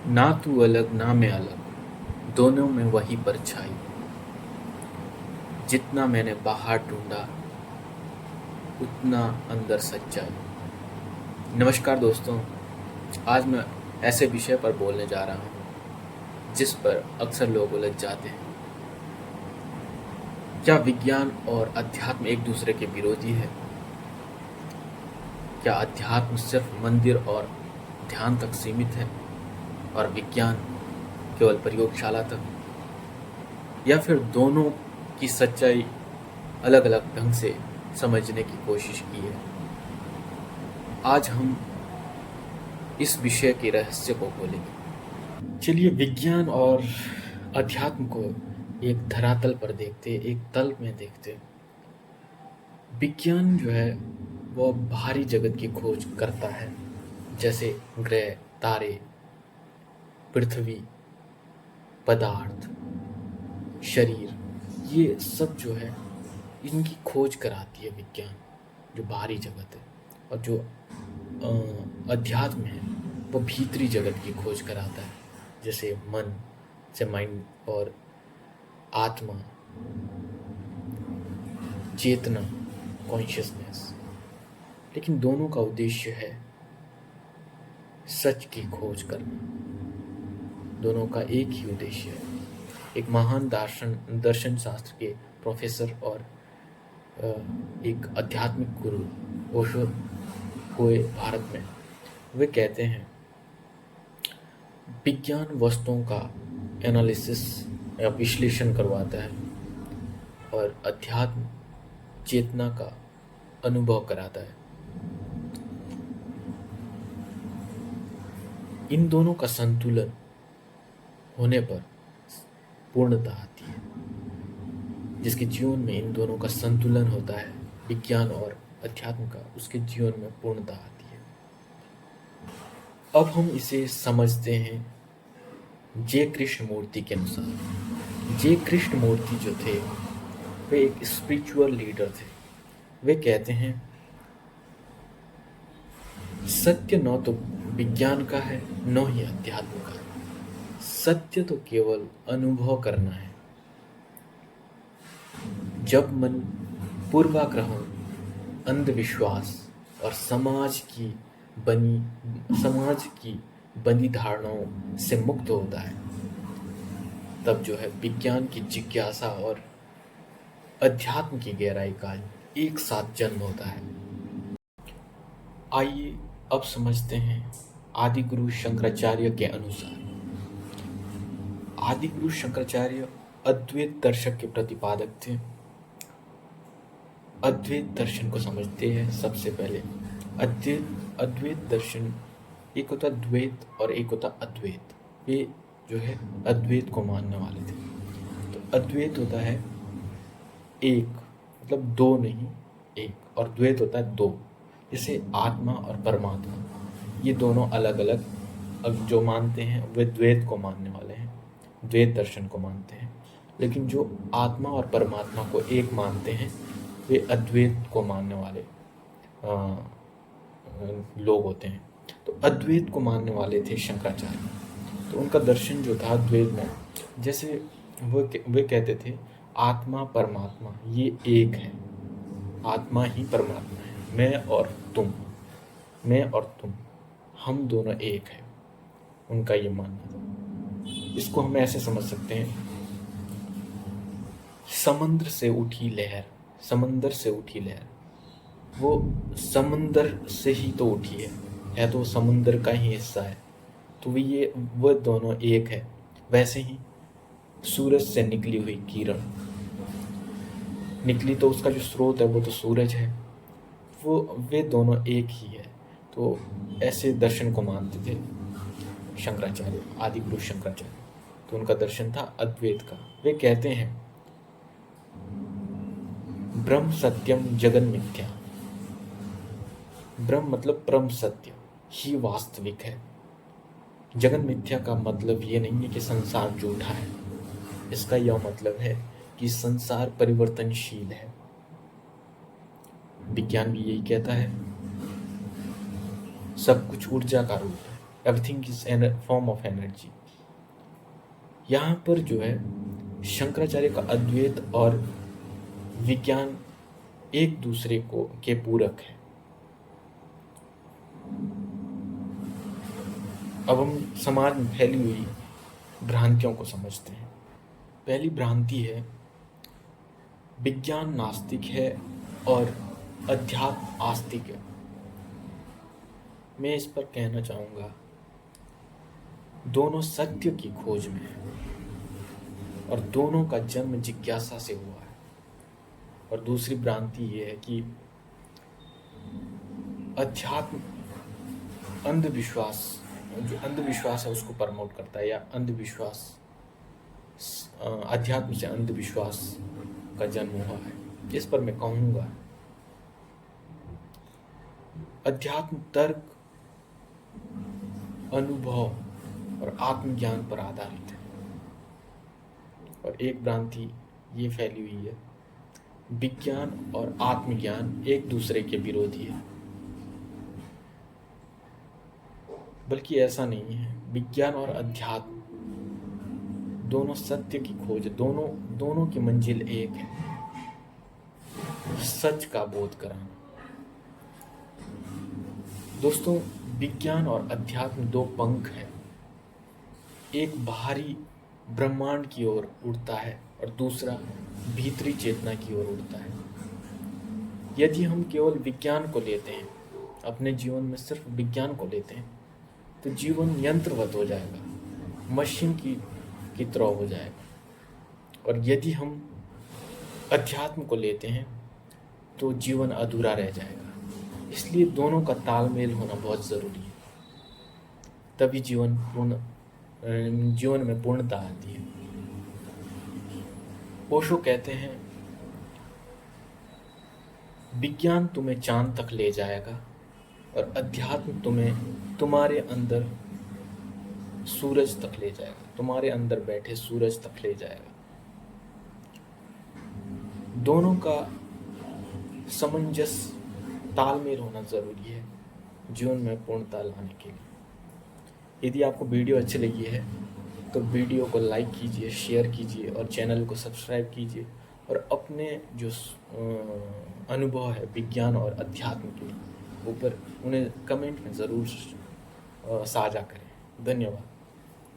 ना तू अलग ना मैं अलग, दोनों में वही परछाई। जितना मैंने बाहर ढूंढा उतना अंदर सच्चाई। नमस्कार दोस्तों, आज मैं ऐसे विषय पर बोलने जा रहा हूँ जिस पर अक्सर लोग उलझ जाते हैं। क्या विज्ञान और अध्यात्म एक दूसरे के विरोधी है? क्या अध्यात्म सिर्फ मंदिर और ध्यान तक सीमित है और विज्ञान केवल प्रयोगशाला तक? या फिर दोनों की सच्चाई अलग अलग ढंग से समझने की कोशिश की है? आज हम इस विषय के रहस्य को खोलेंगे। चलिए विज्ञान और अध्यात्म को एक धरातल पर देखते, एक तल में देखते। विज्ञान जो है वह बाहरी जगत की खोज करता है, जैसे ग्रह, तारे, पृथ्वी, पदार्थ, शरीर, ये सब जो है इनकी खोज कराती है विज्ञान, जो बाहरी जगत है। और जो अध्यात्म है वो भीतरी जगत की खोज कराता है, जैसे मन से माइंड और आत्मा, चेतना, कॉन्शियसनेस। लेकिन दोनों का उद्देश्य है सच की खोज करना। दोनों का एक ही उद्देश्य है। एक महान दर्शन शास्त्र के प्रोफेसर और एक आध्यात्मिक गुरु ओशो हुए भारत में, वे कहते हैं विज्ञान वस्तुओं का एनालिसिस या विश्लेषण करवाता है और अध्यात्म चेतना का अनुभव कराता है। इन दोनों का संतुलन होने पर पूर्णता आती है। जिसके जीवन में इन दोनों का संतुलन होता है, विज्ञान और अध्यात्म का, उसके जीवन में पूर्णता आती है। अब हम इसे समझते हैं जे कृष्णमूर्ति के अनुसार। जे कृष्णमूर्ति जो थे वे एक स्पिरिचुअल लीडर थे। वे कहते हैं सत्य न तो विज्ञान का है न ही अध्यात्म का। सत्य तो केवल अनुभव करना है। जब मन पूर्वाग्रहों, अंधविश्वास और समाज की बनी धारणाओं से मुक्त होता है, तब जो है विज्ञान की जिज्ञासा और अध्यात्म की गहराई का एक साथ जन्म होता है। आइए अब समझते हैं आदि गुरु शंकराचार्य के अनुसार। आदि गुरु शंकराचार्य अद्वैत दर्शक के प्रतिपादक थे। अद्वैत दर्शन को समझते हैं सबसे पहले। अद्वैत दर्शन, एक होता द्वैत और एक होता अद्वैत। ये जो है अद्वैत को मानने वाले थे। तो अद्वैत होता है एक, मतलब दो नहीं, एक, और द्वैत होता है दो। जैसे आत्मा और परमात्मा, ये दोनों अलग अलग जो मानते हैं वे द्वैत को मानने वाले हैं, द्वैत दर्शन को मानते हैं। लेकिन जो आत्मा और परमात्मा को एक मानते हैं वे अद्वैत को मानने वाले लोग होते हैं। तो अद्वैत को मानने वाले थे शंकराचार्य। तो उनका दर्शन जो था द्वैत में, जैसे वे कहते थे आत्मा परमात्मा ये एक है, आत्मा ही परमात्मा है, मैं और तुम हम दोनों एक है। उनका ये मानना था। इसको हम ऐसे समझ सकते हैं, समंदर से उठी लहर वो समंदर से ही तो उठी है तो समुंदर का ही हिस्सा है। तो वो दोनों एक है। वैसे ही सूरज से निकली हुई किरण निकली तो उसका जो स्रोत है वो तो सूरज है, वे दोनों एक ही है। तो ऐसे दर्शन को मानते थे शंकराचार्य, आदि गुरु शंकराचार्य। तो उनका दर्शन था अद्वैत का। वे कहते हैं ब्रह्म सत्यम जगन मिथ्या। ब्रह्म मतलब परम सत्य ही वास्तविक है। जगन मिथ्या का मतलब ये नहीं है कि संसार झूठा है। इसका यह मतलब है कि संसार परिवर्तनशील है। विज्ञान भी यही कहता है, सब कुछ ऊर्जा का रूप है। Everything is form of energy. यहाँ पर जो है शंकराचार्य का अद्वैत और विज्ञान एक दूसरे को के पूरक है। अब हम समाज में फैली हुई भ्रांतियों को समझते हैं। पहली भ्रांति है विज्ञान नास्तिक है और अध्यात्म आस्तिक है। मैं इस पर कहना चाहूँगा दोनों सत्य की खोज में है और दोनों का जन्म जिज्ञासा से हुआ है। और दूसरी भ्रांति ये है कि अध्यात्म अंधविश्वास, जो अंधविश्वास है उसको प्रमोट करता है, या अंधविश्वास अध्यात्म से अंधविश्वास का जन्म हुआ है। इस पर मैं कहूँगा अध्यात्म तर्क, अनुभव और आत्मज्ञान पर आधारित है। और एक भ्रांति ये फैली हुई है विज्ञान और आत्मज्ञान एक दूसरे के विरोधी है, बल्कि ऐसा नहीं है। विज्ञान और अध्यात्म दोनों सत्य की खोज, दोनों की मंजिल एक है, सच का बोध कराना। दोस्तों, विज्ञान और अध्यात्म दो पंख हैं, एक बाहरी ब्रह्मांड की ओर उड़ता है और दूसरा भीतरी चेतना की ओर उड़ता है। यदि हम केवल विज्ञान को लेते हैं, अपने जीवन में सिर्फ विज्ञान को लेते हैं, तो जीवन यंत्रवत हो जाएगा, मशीन की तरह हो जाएगा। और यदि हम अध्यात्म को लेते हैं तो जीवन अधूरा रह जाएगा। इसलिए दोनों का तालमेल होना बहुत ज़रूरी है, तभी जीवन में पूर्णता आती है। ओशो कहते हैं विज्ञान तुम्हें चांद तक ले जाएगा और अध्यात्म तुम्हें तुम्हारे अंदर सूरज तक ले जाएगा, तुम्हारे अंदर बैठे सूरज तक ले जाएगा। दोनों का सामंजस्य, तालमेल होना ज़रूरी है जीवन में पूर्णता लाने के लिए। यदि आपको वीडियो अच्छी लगी है तो वीडियो को लाइक कीजिए, शेयर कीजिए और चैनल को सब्सक्राइब कीजिए, और अपने जो अनुभव है विज्ञान और अध्यात्म के ऊपर उन्हें कमेंट में ज़रूर साझा करें। धन्यवाद।